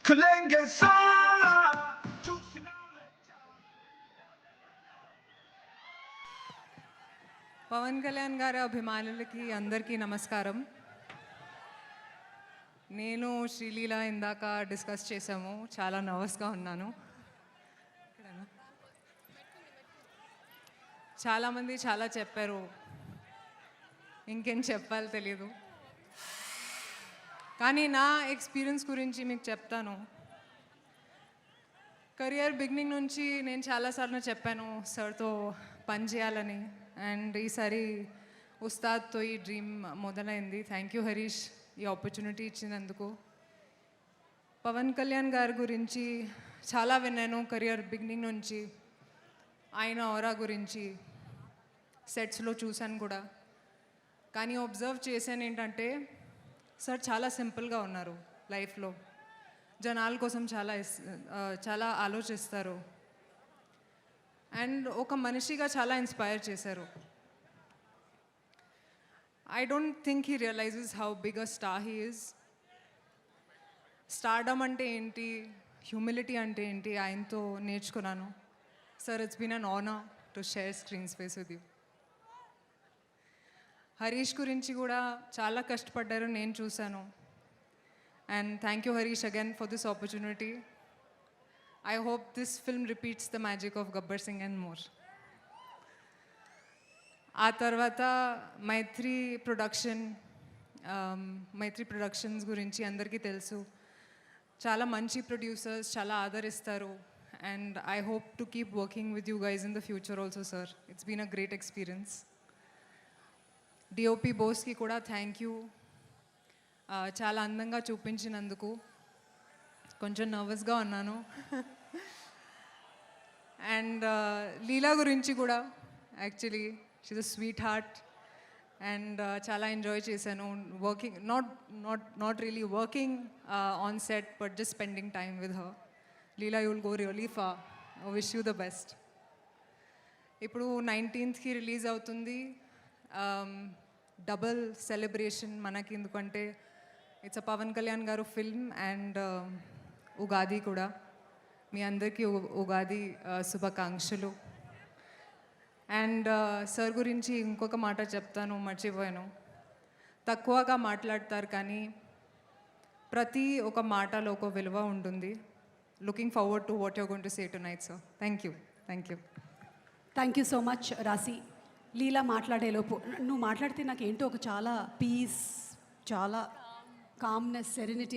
खुलेंगे सारा పవన్ కళ్యాణ్ గారి అభిమానులకి అందరికీ నమస్కారం. నేను శ్రీలీల ఇందాక డిస్కస్ చేసాము. చాలా నర్వస్గా ఉన్నాను. చాలామంది చాలా చెప్పారు, ఇంకేం చెప్పాలో తెలియదు. కానీ నా ఎక్స్పీరియన్స్ గురించి మీకు చెప్తాను. కెరియర్ బిగినింగ్ నుంచి నేను చాలాసార్లు చెప్పాను సార్తో పని చేయాలని. అండ్ ఈసారి ఉస్తాద్తో ఈ డ్రీమ్ మొదలైంది. థ్యాంక్ యూ హరీష్, ఈ ఆపర్చునిటీ ఇచ్చినందుకు. పవన్ కళ్యాణ్ గారి గురించి చాలా విన్నాను కెరియర్ బిగినింగ్ నుంచి. ఆయన ఆరా గురించి సెట్స్లో చూశాను కూడా. కానీ అబ్జర్వ్ చేశాను ఏంటంటే సార్ చాలా సింపుల్గా ఉన్నారు లైఫ్లో. జనాల కోసం చాలా ఆలోచిస్తారు. అండ్ ఒక మనిషిగా చాలా ఇన్స్పైర్ చేశారు. I don't think he realizes how big a star he is. Stardom అంటే ఏంటి, హ్యూమిలిటీ అంటే ఏంటి ఆయనతో నేర్చుకున్నాను. Sir, it's been an honour to share screen space with you. Harish గురించి కూడా చాలా కష్టపడ్డారు, నేను చూశాను. And thank you Harish again for this opportunity. I hope this film repeats the magic of Gabbar Singh and more. ఆ తర్వాత మైత్రి ప్రొడక్షన్స్ గురించి అందరికీ తెలుసు. చాలా మంచి ప్రొడ్యూసర్స్, చాలా ఆదరిస్తారు. And I hope to keep working with you guys in the future also sir. It's been a great experience. DOP Boski కూడా థ్యాంక్ యూ. చాలా అందంగా చూపించినందుకు. కొంచెం నర్వస్గా ఉన్నాను. అండ్ లీలా గురించి కూడా actually she's a sweet heart. And చాలా ఎంజాయ్ చేశాను working, not really working on set, but just spending time with her. Leela, you will go really far. I wish you the best. ఇప్పుడు 19th release అవుతుంది. Double celebration మనకి, ఎందుకంటే it's a Pawan Kalyan గారు film and Ugadi కూడా. మీ అందరికీ ఉగాది శుభాకాంక్షలు. And sir గురించి ఇంకొక మాట చెప్తాను, మర్చిపోయాను. తక్కువగా మాట్లాడతారు కానీ ప్రతి ఒక మాటలో ఒక విలువ ఉంటుంది. Looking forward to what you're going to say tonight sir. Thank you. Thank you so much రాశి. లీలా మాట్లాడేలోపు నువ్వు మాట్లాడితే నాకు ఏంటో ఒక చాలా పీస్, చాలా కామ్నెస్, సెరెనిటీ